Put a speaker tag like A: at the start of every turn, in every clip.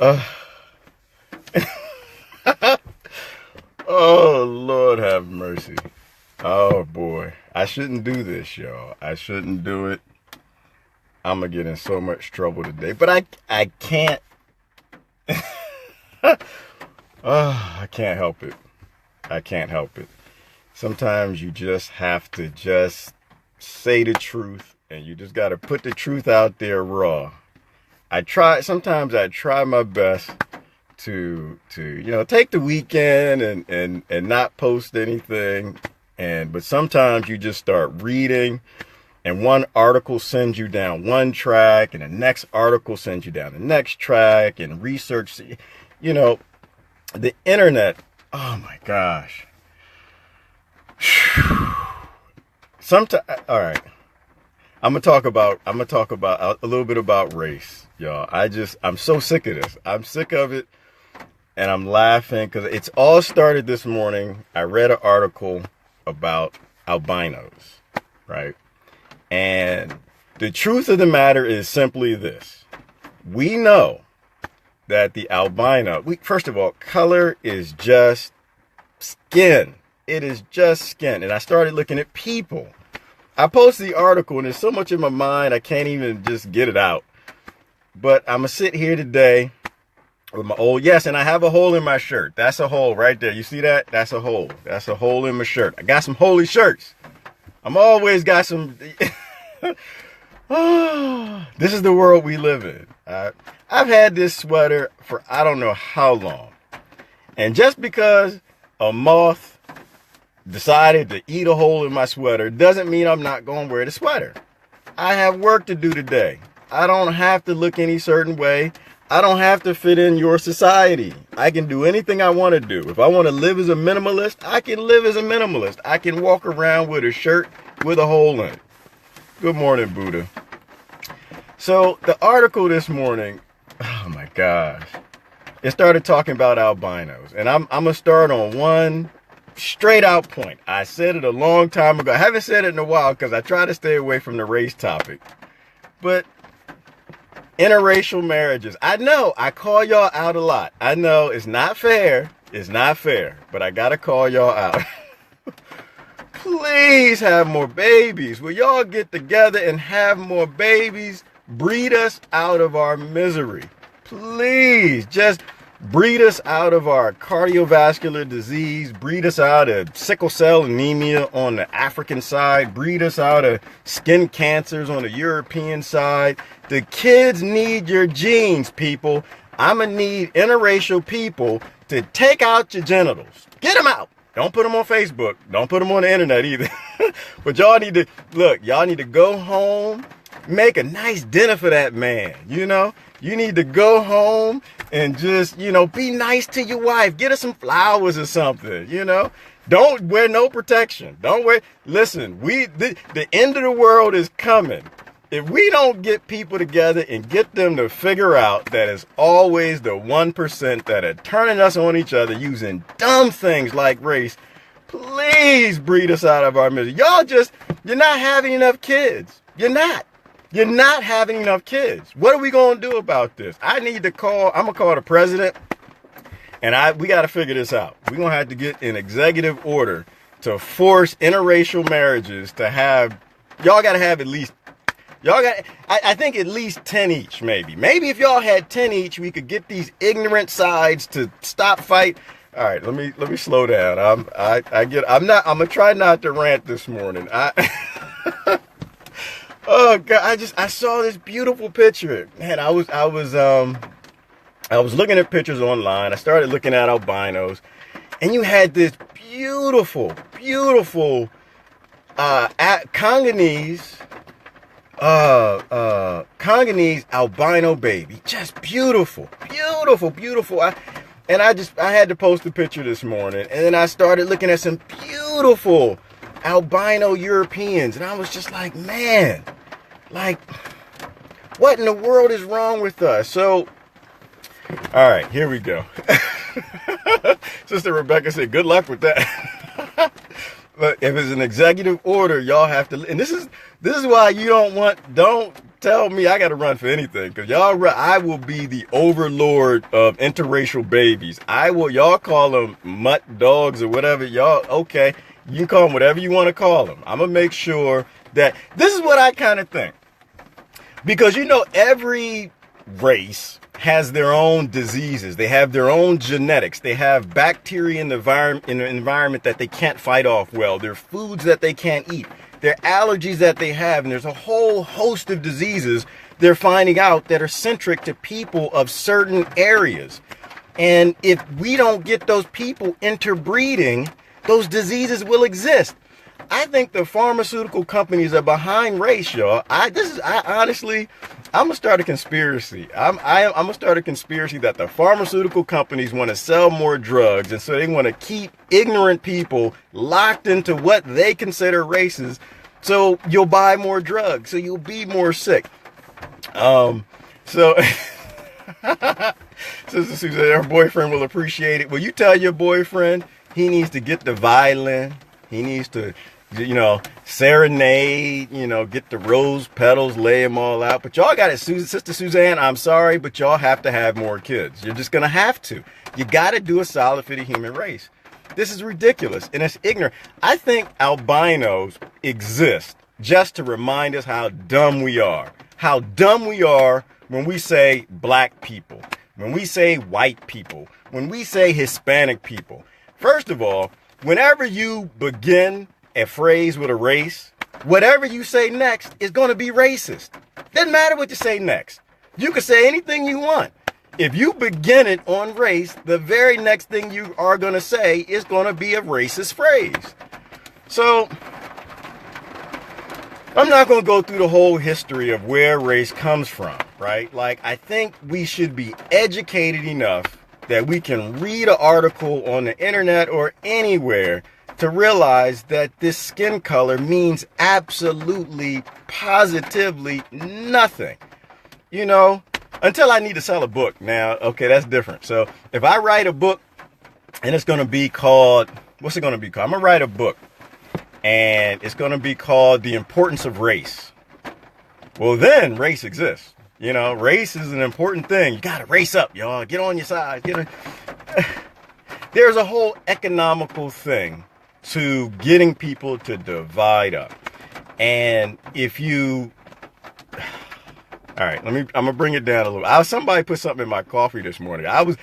A: Uh, oh, Lord have mercy. Oh, boy. I shouldn't do this, y'all. I shouldn't do it. I'm going to get in so much trouble today. But I can't. I can't help it. I can't help it. Sometimes you just have to just say the truth. And you just got to put the truth out there raw. Sometimes I try my best to take the weekend and not post anything. But sometimes you just start reading, and one article sends you down one track, and the next article sends you down the next track, and research, the internet. Oh my gosh. Sometimes, all right. I'm gonna talk about a little bit about race, y'all. I'm so sick of this. I'm sick of it, and I'm laughing because it's all started this morning. I read an article about albinos, right? And the truth of the matter is simply this: we know that the albino, first of all, color is just skin. It is just skin, and I started looking at people. I posted the article, and there's so much in my mind, I can't even just get it out. But I'm going to sit here today with my and I have a hole in my shirt. That's a hole right there. You see that? That's a hole. That's a hole in my shirt. I got some holy shirts. I'm always got some. This is the world we live in. I've had this sweater for I don't know how long. And just because a moth decided to eat a hole in my sweater doesn't mean I'm not going to wear the sweater. I have work to do today. I don't have to look any certain way. I don't have to fit in your society. I can do anything I want to do. If I want to live as a minimalist, I can live as a minimalist. I can walk around with a shirt with a hole in it. Good morning, Buddha. So the article this morning, oh my gosh, it started talking about albinos. And I'm going to start on one straight out point. I said it a long time ago. I haven't said it in a while because I try to stay away from the race topic. But interracial marriages. I know I call y'all out a lot. I know it's not fair. It's not fair. But I got to call y'all out. Please have more babies. Will y'all get together and have more babies? Breed us out of our misery. Please just breed us out of our cardiovascular disease. Breed us out of sickle cell anemia on the African side. Breed us out of skin cancers on the European side. The kids need your genes, people. I'm going to need interracial people to take out your genitals. Get them out. Don't put them on Facebook. Don't put them on the internet either. But y'all need to go home, make a nice dinner for that man, You need to go home and just, be nice to your wife. Get her some flowers or something, Don't wear no protection. Listen, the end of the world is coming. If we don't get people together and get them to figure out that it's always the 1% that are turning us on each other using dumb things like race, please breed us out of our misery. You're not having enough kids. You're not. You're not having enough kids. What are we going to do about this? I'm going to call the president, and we got to figure this out. We're going to have to get an executive order to force interracial marriages to have, y'all got to have I think at least 10 each, maybe. Maybe if y'all had 10 each, we could get these ignorant sides to stop fight. All right, let me slow down. I'm going to try not to rant this morning. Oh God, I saw this beautiful picture. Man, I was looking at pictures online. I started looking at albinos, and you had this beautiful Congolese albino baby. Just beautiful. I had to post a picture this morning, and then I started looking at some beautiful albino Europeans, and I was just like, man, what in the world is wrong with us? So, all right, here we go. Sister Rebecca said, good luck with that. But if it's an executive order, y'all have to, and this is why you don't tell me I got to run for anything, because I will be the overlord of interracial babies. Y'all call them mutt dogs or whatever. Y'all, okay, you can call them whatever you want to call them. I'm going to make sure that this is what I kind of think. Because, every race has their own diseases. They have their own genetics. They have bacteria in the environment that they can't fight off well. There are foods that they can't eat. There are allergies that they have. And there's a whole host of diseases they're finding out that are centric to people of certain areas. And if we don't get those people interbreeding, those diseases will exist. I think the pharmaceutical companies are behind race, y'all. Honestly, I'm gonna start a conspiracy. I'm gonna start a conspiracy that the pharmaceutical companies want to sell more drugs, and so they want to keep ignorant people locked into what they consider races. So you'll buy more drugs, so you'll be more sick. So Sister Suzanne, her boyfriend will appreciate it. Will you tell your boyfriend he needs to get the violin? He needs to, serenade, get the rose petals, lay them all out. But y'all got it, Sister Suzanne, I'm sorry, but y'all have to have more kids. You're just going to have to. You got to do a solid for the human race. This is ridiculous, and it's ignorant. I think albinos exist just to remind us how dumb we are. How dumb we are when we say black people, when we say white people, when we say Hispanic people. First of all, whenever you begin a phrase with a race, whatever you say next is going to be racist. Doesn't matter what you say next. You can say anything you want. If you begin it on race, the very next thing you are going to say is going to be a racist phrase. So, I'm not going to go through the whole history of where race comes from, right? Like, I think we should be educated enough that we can read an article on the internet or anywhere to realize that this skin color means absolutely, positively nothing. Until I need to sell a book. Now, okay, that's different. So if I write a book and it's going to be called, what's it going to be called? I'm going to write a book and it's going to be called The Importance of Race. Well, then race exists. Race is an important thing. You got to race up, y'all. Get on your side. There's a whole economical thing to getting people to divide up. And if you... All right, I'm gonna bring it down a little. Somebody put something in my coffee this morning. I was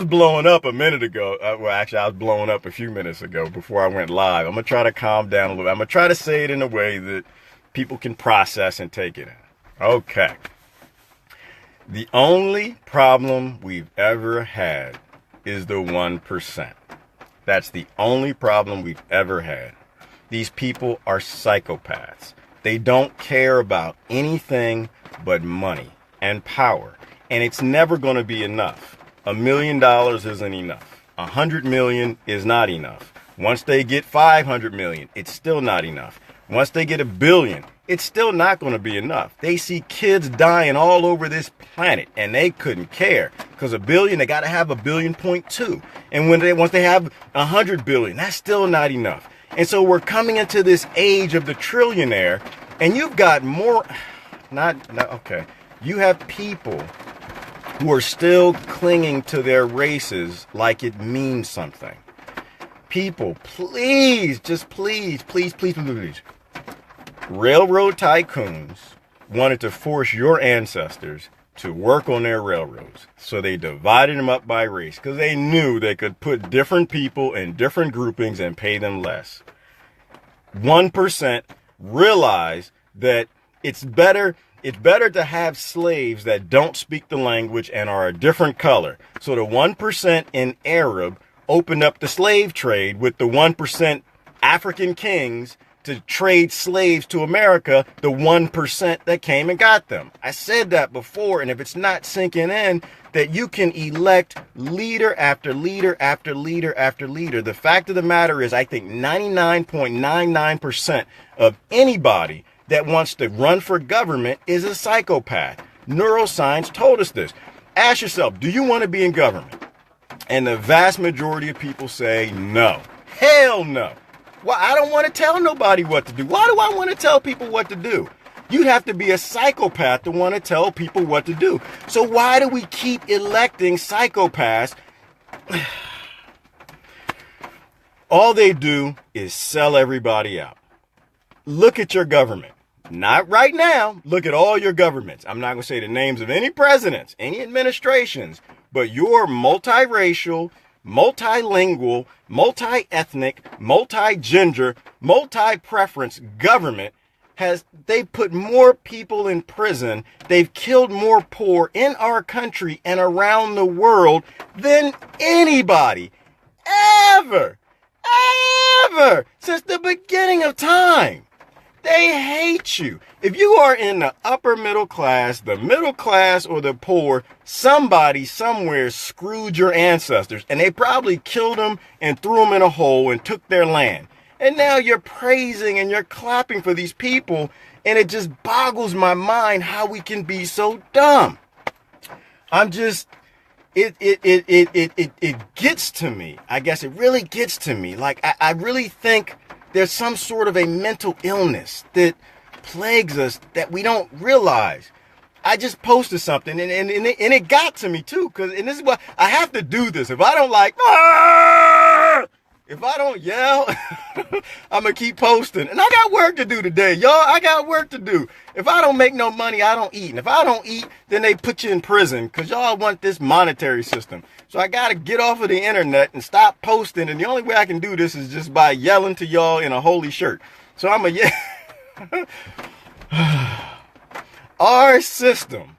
A: blowing up a minute ago. Well, actually, I was blowing up a few minutes ago before I went live. I'm gonna try to calm down a little. I'm gonna try to say it in a way that people can process and take it in. Okay. The only problem we've ever had is the 1%. That's the only problem we've ever had. These people are psychopaths. They don't care about anything but money and power. And it's never going to be enough. $1 million isn't enough. 100 million is not enough. Once they get 500 million, it's still not enough. Once they get 1 billion, it's still not going to be enough. They see kids dying all over this planet and they couldn't care, because 1 billion, they got to have 1.2 billion. And once they have 100 billion, that's still not enough. And so we're coming into this age of the trillionaire, and you've got more, okay. You have people who are still clinging to their races like it means something. People, please, just please. Railroad tycoons wanted to force your ancestors to work on their railroads. So they divided them up by race because they knew they could put different people in different groupings and pay them less. 1% realized that it's better to have slaves that don't speak the language and are a different color. So the 1% in Arab opened up the slave trade with the 1% African kings to trade slaves to America, the 1% that came and got them. I said that before, and if it's not sinking in, that you can elect leader after leader after leader after leader. The fact of the matter is, I think 99.99% of anybody that wants to run for government is a psychopath. Neuroscience told us this. Ask yourself, do you want to be in government? And the vast majority of people say no. Hell no. Well, I don't want to tell nobody what to do. Why do I want to tell people what to do? You'd have to be a psychopath to want to tell people what to do. So why do we keep electing psychopaths? All they do is sell everybody out. Look at your government. Not right now. Look at all your governments. I'm not going to say the names of any presidents, any administrations, but your multiracial, multilingual, multi-ethnic, multi-gender, multi-preference government they've put more people in prison, they've killed more poor in our country and around the world than anybody ever since the beginning of time. They hate you. If you are in the upper middle class, the middle class, or the poor, somebody somewhere screwed your ancestors, and they probably killed them and threw them in a hole and took their land. And now you're praising and you're clapping for these people, and it just boggles my mind how we can be so dumb. It gets to me. I guess it really gets to me. Like, I really think there's some sort of a mental illness that plagues us that we don't realize. I just posted something and it got to me too, and this is why I have to do this. If I don't if I don't yell, I'm going to keep posting. And I got work to do today, y'all. I got work to do. If I don't make no money, I don't eat. And if I don't eat, then they put you in prison because y'all want this monetary system. So I got to get off of the internet and stop posting. And the only way I can do this is just by yelling to y'all in a holy shirt. So I'm going to yell. Our system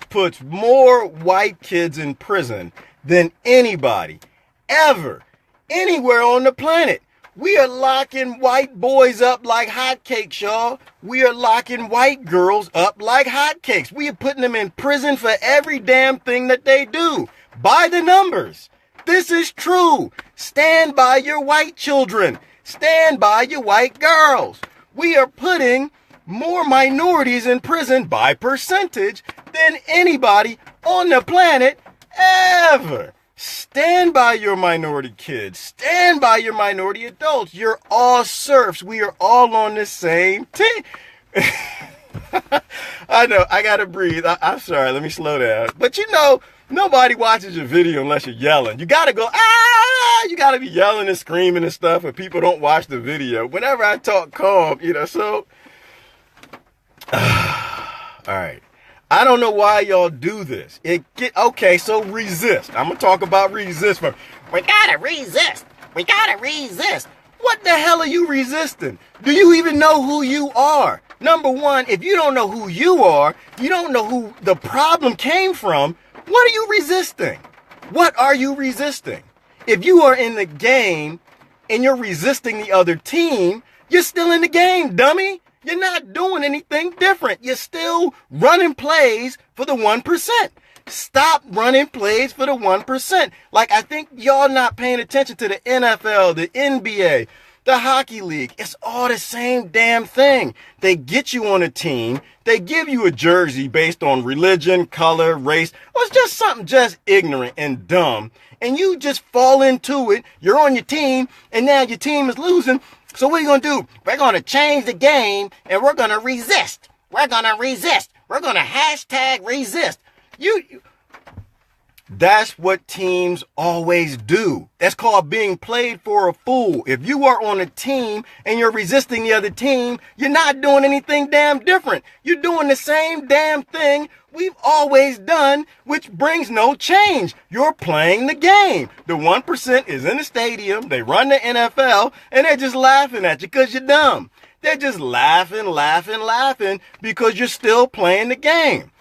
A: puts more white kids in prison than anybody ever anywhere on the planet. We are locking white boys up like hotcakes, y'all. We are locking white girls up like hotcakes. We are putting them in prison for every damn thing that they do. By the numbers. This is true. Stand by your white children. Stand by your white girls. We are putting more minorities in prison by percentage than anybody on the planet ever. Stand by your minority kids. Stand by your minority adults. You're all serfs. We are all on the same team. I know, I gotta breathe. I'm sorry, let me slow down. But you know, nobody watches your video unless you're yelling. You gotta go, ah! You gotta be yelling and screaming and stuff, and people don't watch the video. Whenever I talk calm, so... all right. I don't know why y'all do this. Okay, so resist. I'm going to talk about resist. We got to resist. We got to resist. What the hell are you resisting? Do you even know who you are? Number one, if you don't know who you are, you don't know who the problem came from, what are you resisting? What are you resisting? If you are in the game and you're resisting the other team, you're still in the game, dummy. You're not doing anything different. You're still running plays for the 1%. Stop running plays for the 1%. Like, I think y'all not paying attention to the NFL, the NBA, the hockey league. It's all the same damn thing. They get you on a team. They give you a jersey based on religion, color, race, or it's just something just ignorant and dumb. And you just fall into it. You're on your team, and now your team is losing. So what are you going to do? We're going to change the game, and we're going to resist. We're going to resist. We're going to hashtag resist. That's what teams always do. That's called being played for a fool. If you are on a team and you're resisting the other team, you're not doing anything damn different. You're doing the same damn thing we've always done, which brings no change. You're playing the game. The 1% is in the stadium. They run the NFL, and they're just laughing at you because you're dumb. They're just laughing because you're still playing the game.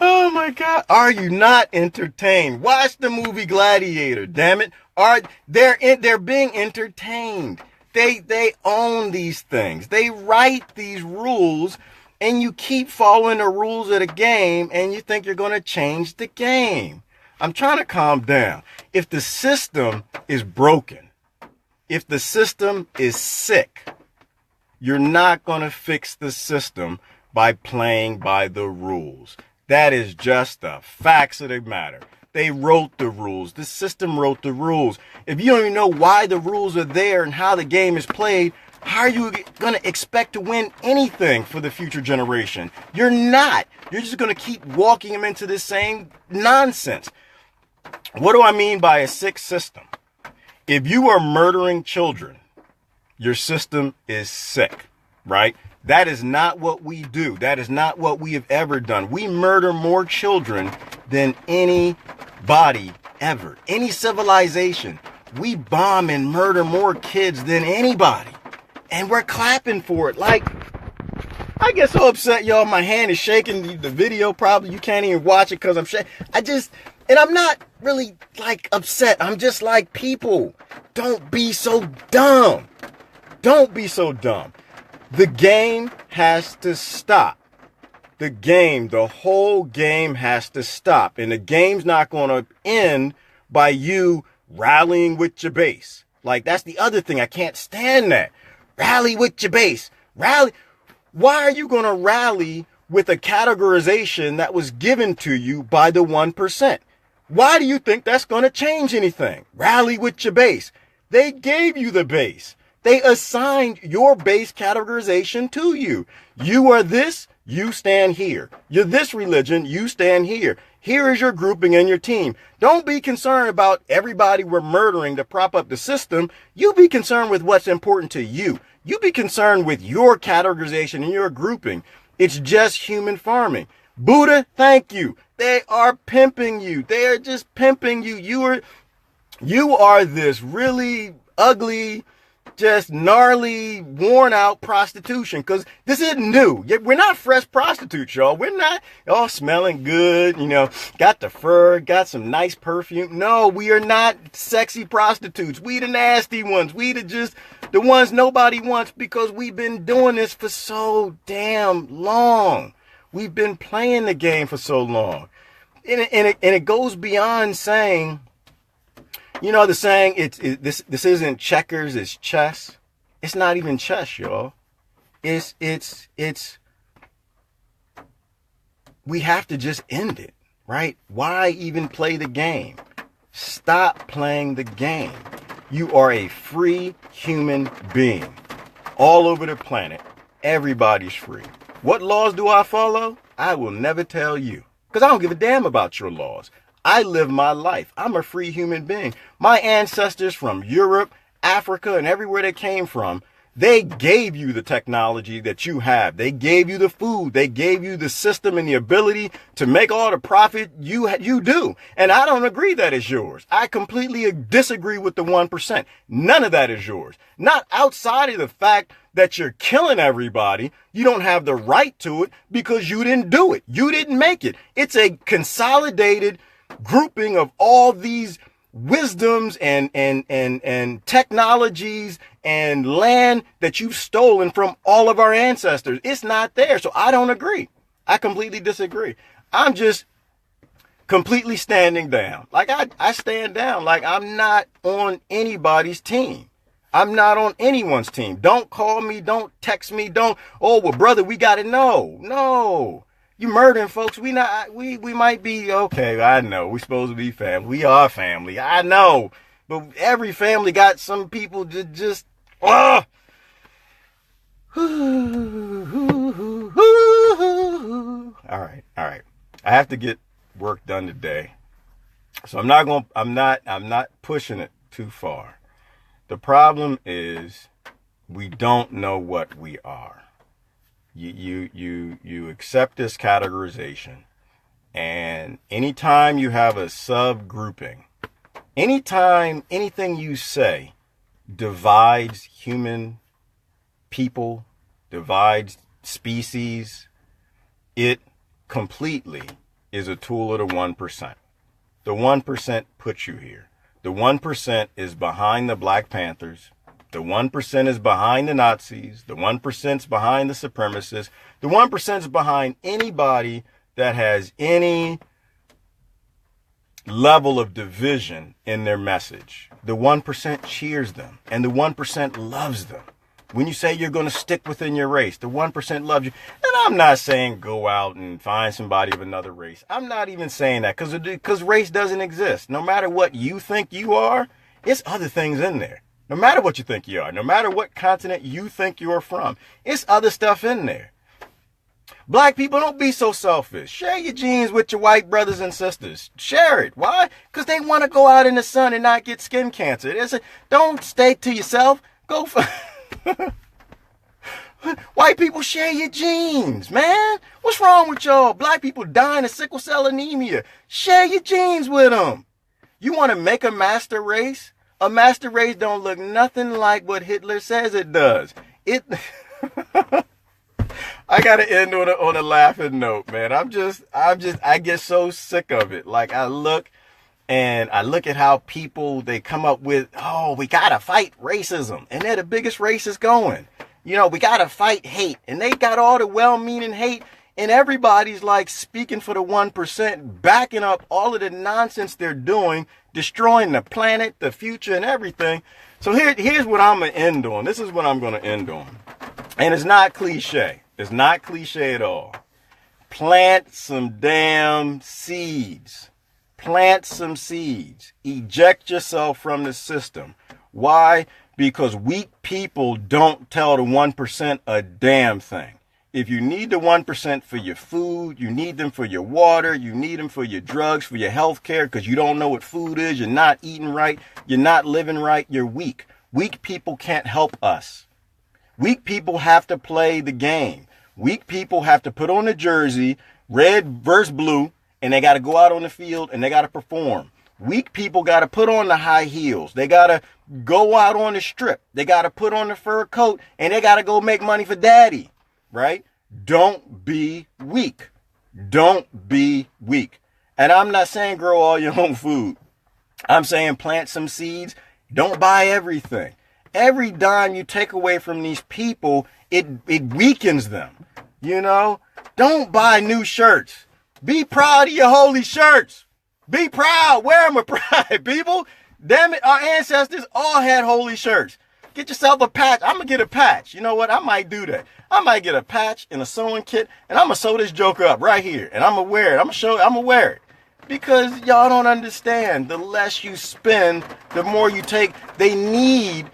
A: Oh my God. Are you not entertained? Watch the movie Gladiator, damn it. They're being entertained. They own these things. They write these rules, and you keep following the rules of the game, and you think you're going to change the game. I'm trying to calm down. If the system is broken, if the system is sick, you're not going to fix the system by playing by the rules. That is just the facts of the matter. They wrote the rules. The system wrote the rules. If you don't even know why the rules are there and how the game is played, how are you going to expect to win anything for the future generation? You're not. You're just going to keep walking them into this same nonsense. What do I mean by a sick system? If you are murdering children, your system is sick, right? That is not what we do. That is not what we have ever done. We murder more children than anybody ever. Any civilization. We bomb and murder more kids than anybody. And we're clapping for it. Like, I get so upset, y'all. My hand is shaking. The video probably, you can't even watch it because I'm shaking. And I'm not really like upset. I'm just like, people, don't be so dumb. Don't be so dumb. The game has to stop. The whole game has to stop. And the game's not going to end by you rallying with your base. Like, that's the other thing. I can't stand that. Rally with your base. Rally. Why are you going to rally with a categorization that was given to you by the 1%? Why do you think that's going to change anything? Rally with your base. They gave you the base. They assigned your base categorization to you. You are this, you stand here. You're this religion, you stand here. Here is your grouping and your team. Don't be concerned about everybody we're murdering to prop up the system. You be concerned with what's important to you. You be concerned with your categorization and your grouping. It's just human farming. Buddha, thank you. They are pimping you. They are just pimping you. You are this really ugly, just gnarly, worn out prostitution, because this isn't new. We're not fresh prostitutes, y'all. We're not all smelling good, got the fur, got some nice perfume. No, we are not sexy prostitutes. We the nasty ones. We the ones nobody wants, because we've been doing this for so damn long. We've been playing the game for so long. And it goes beyond saying, the saying, this isn't checkers, it's chess. It's not even chess, y'all. We have to just end it, right? Why even play the game? Stop playing the game. You are a free human being all over the planet. Everybody's free. What laws do I follow? I will never tell you, because I don't give a damn about your laws. I live my life. I'm a free human being. My ancestors from Europe, Africa, and everywhere they came from, they gave you the technology that you have. They gave you the food. They gave you the system and the ability to make all the profit you do. And I don't agree that is yours. I completely disagree with the 1%. None of that is yours. Not outside of the fact that you're killing everybody. You don't have the right to it because you didn't do it. You didn't make it. It's a consolidated grouping of all these wisdoms and technologies and land that you've stolen from all of our ancestors. It's not there. So I don't agree. I completely disagree. I'm just completely standing down. Like I stand down. Like I'm not on anybody's team. I'm not on anyone's team. Don't call me. Don't text me. Well, brother, we got to know. No. You murdering folks. We might be okay. I know we supposed to be family. We are family. I know, but every family got some people just. All right. I have to get work done today, so I'm not pushing it too far. The problem is we don't know what we are. You accept this categorization, and anytime you have a subgrouping, anytime anything you say divides human people, divides species, it completely is a tool of the 1%. The 1% puts you here. The 1% is behind the Black Panthers. The 1% is behind the Nazis. The 1% is behind the supremacists. The 1% is behind anybody that has any level of division in their message. The 1% cheers them, and the 1% loves them. When you say you're going to stick within your race, the 1% loves you. And I'm not saying go out and find somebody of another race. I'm not even saying that because race doesn't exist. No matter what you think you are, it's other things in there. No matter what you think you are, no matter what continent you think you're from, it's other stuff in there. Black people, don't be so selfish. Share your genes with your white brothers and sisters. Share it. Why? Because they want to go out in the sun and not get skin cancer. Don't stay to yourself. Go for... White people, share your genes, man. What's wrong with y'all? Black people dying of sickle cell anemia. Share your genes with them. You want to make a master race? A master race don't look nothing like what Hitler says it does. I gotta end on a laughing note, man. I get so sick of it. Like I look at how people, they come up with, oh, we gotta fight racism. And they're the biggest racists going. You know, we gotta fight hate. And they got all the well-meaning hate. And everybody's like speaking for the 1%, backing up all of the nonsense they're doing, destroying the planet, the future, and everything. So here's what I'm gonna end on. This is what I'm gonna end on. And it's not cliche. It's not cliche at all. Plant some damn seeds. Plant some seeds. Eject yourself from the system. Why? Because weak people don't tell the 1% a damn thing. If you need the 1% for your food, you need them for your water, you need them for your drugs, for your health care, because you don't know what food is, you're not eating right, you're not living right, you're weak. Weak people can't help us. Weak people have to play the game. Weak people have to put on a jersey, red versus blue, and they got to go out on the field and they got to perform. Weak people got to put on the high heels. They got to go out on the strip. They got to put on the fur coat and they got to go make money for daddy, right? Don't be weak. Don't be weak. And I'm not saying grow all your own food. I'm saying plant some seeds. Don't buy everything. Every dime you take away from these people, it weakens them. You know, don't buy new shirts. Be proud of your holy shirts. Be proud. Wear them with pride, people. Damn it, our ancestors all had holy shirts. Get yourself a patch. I'm going to get a patch. You know what? I might do that. I might get a patch and a sewing kit, and I'm going to sew this joker up right here. And I'm going to wear it. I'm going to wear it. Because y'all don't understand. The less you spend, the more you take. They need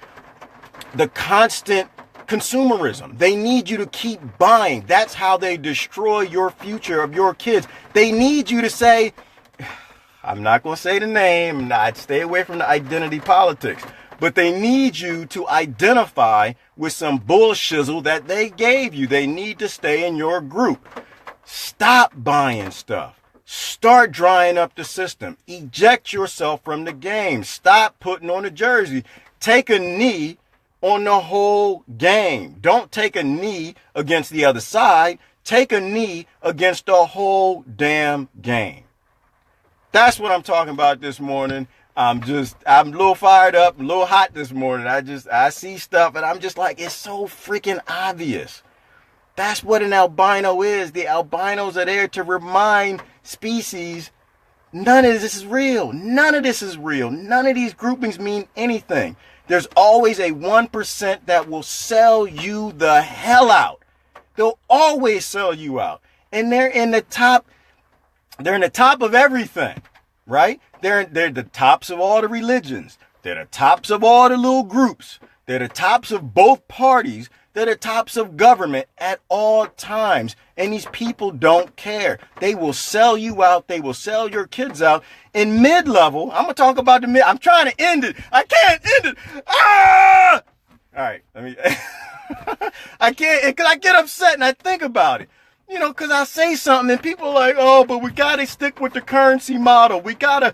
A: the constant consumerism. They need you to keep buying. That's how they destroy your future of your kids. They need you to say, I'm not going to say the name, I'd stay away from the identity politics, but they need you to identify with some bullshizzle that they gave you. They need to stay in your group. Stop buying stuff. Start drying up the system. Eject yourself from the game. Stop putting on a jersey. Take a knee on the whole game. Don't take a knee against the other side. Take a knee against the whole damn game. That's what I'm talking about this morning. I'm a little fired up, a little hot this morning. I see stuff and I'm just like, it's so freaking obvious. That's what an albino is. The albinos are there to remind species, none of this is real. None of this is real. None of these groupings mean anything. There's always a 1% that will sell you the hell out. They'll always sell you out. And they're in the top of everything, right? They're the tops of all the religions. They're the tops of all the little groups. They're the tops of both parties. They're the tops of government at all times. And these people don't care. They will sell you out. They will sell your kids out. In mid-level, I'm going to talk about the mid. I'm trying to end it. I can't end it. Ah! All right. I can't, because I get upset and I think about it. You know, because I say something and people are like, oh, but we got to stick with the currency model. We gotta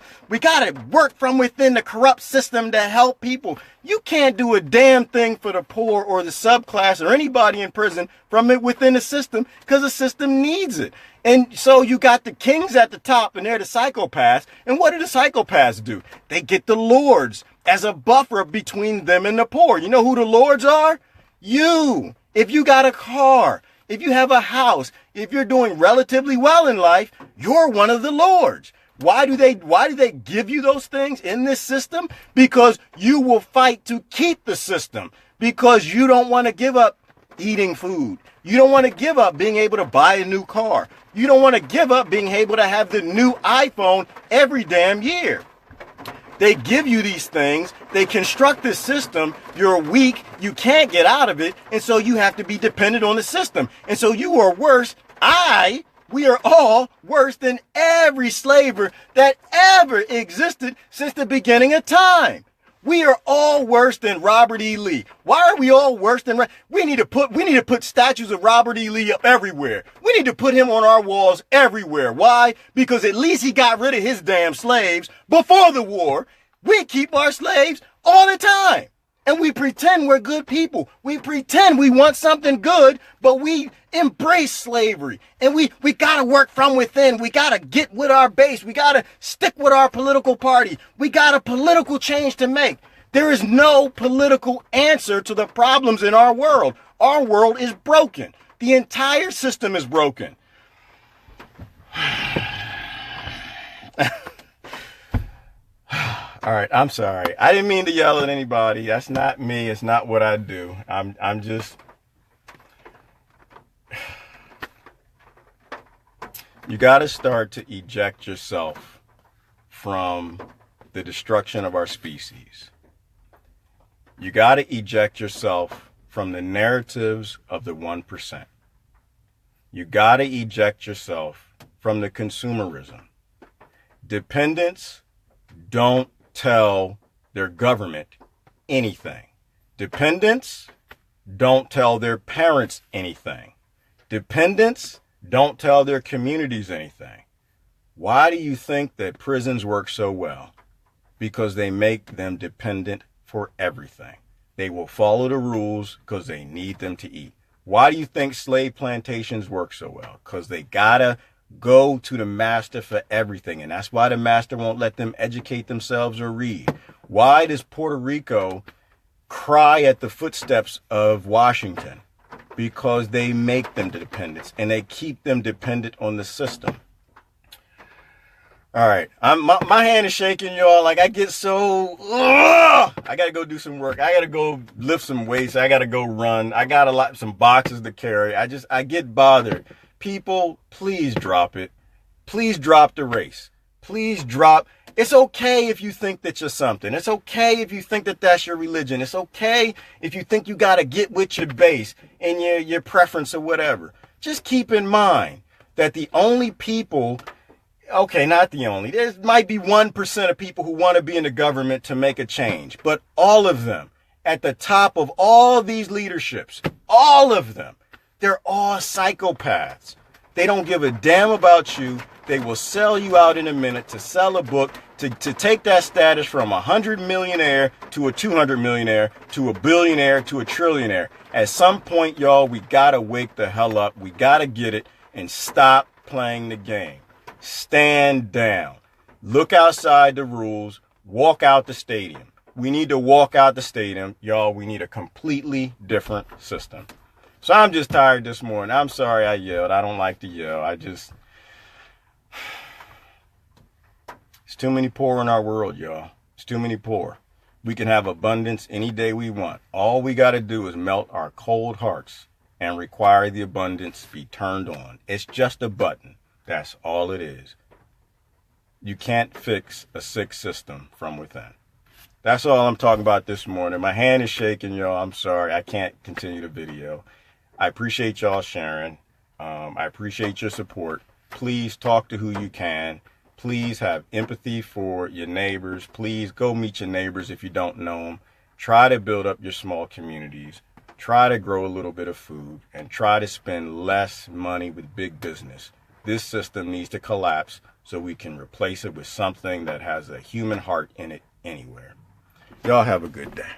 A: work from within the corrupt system to help people. You can't do a damn thing for the poor or the subclass or anybody in prison from it within the system because the system needs it. And so you got the kings at the top and they're the psychopaths. And what do the psychopaths do? They get the lords as a buffer between them and the poor. You know who the lords are? You. If you got a car, if you have a house, if you're doing relatively well in life, you're one of the lords. Why do they give you those things in this system? Because you will fight to keep the system. because you don't want to give up eating food. You don't want to give up being able to buy a new car. You don't want to give up being able to have the new iPhone every damn year. They give you these things. They construct this system. You're weak. You can't get out of it. And so you have to be dependent on the system. And so you are worse. We are all worse than every slaver that ever existed since the beginning of time. We are all worse than Robert E. Lee. Why are we all worse than? We need to put statues of Robert E. Lee up everywhere. We need to put him on our walls everywhere. Why? Because at least he got rid of his damn slaves before the war. We keep our slaves all the time. And we pretend we're good people. We pretend we want something good, but we embrace slavery. And we got to work from within. We got to get with our base. We got to stick with our political party. We got a political change to make. There is no political answer to the problems in our world. Our world is broken. The entire system is broken. All right, I'm sorry. I didn't mean to yell at anybody. That's not me. It's not what I do. I'm just... You got to start to eject yourself from the destruction of our species. You got to eject yourself from the narratives of the 1%. You got to eject yourself from the consumerism. Dependents don't tell their government anything. Dependents don't tell their parents anything. Dependents don't tell their communities anything. Why do you think that prisons work so well? Because they make them dependent for everything. They will follow the rules because they need them to eat. Why do you think slave plantations work so well? Because they gotta go to the master for everything. And that's why the master won't let them educate themselves or read. Why does Puerto Rico cry at the footsteps of Washington? Because they make them dependents and they keep them dependent on the system. All right, my hand is shaking, y'all. Like I get so, I gotta go do some work. I gotta go lift some weights. I gotta go run. I got some boxes to carry. I get bothered. People, please drop it. Please drop the race. Please drop. It's okay if you think that you're something. It's okay if you think that that's your religion. It's okay if you think you got to get with your base and your preference or whatever. Just keep in mind that the only people, okay, not the only, there might be 1% of people who want to be in the government to make a change, but all of them at the top of all these leaderships, all of them, they're all psychopaths. They don't give a damn about you. They will sell you out in a minute to sell a book, to take that status from a 100 millionaire to a 200 millionaire to a billionaire to a trillionaire. At some point, y'all, we got to wake the hell up. We got to get it and stop playing the game. Stand down. Look outside the rules. Walk out the stadium. We need to walk out the stadium. Y'all, we need a completely different system. So I'm just tired this morning. I'm sorry I yelled. I don't like to yell. It's too many poor in our world, y'all. It's too many poor. We can have abundance any day we want. All we got to do is melt our cold hearts and require the abundance be turned on. It's just a button. That's all it is. You can't fix a sick system from within. That's all I'm talking about this morning. My hand is shaking, y'all. I'm sorry. I can't continue the video. I appreciate y'all sharing. I appreciate your support. Please talk to who you can. Please have empathy for your neighbors. Please go meet your neighbors if you don't know them. Try to build up your small communities. Try to grow a little bit of food and try to spend less money with big business. This system needs to collapse so we can replace it with something that has a human heart in it anywhere. Y'all have a good day.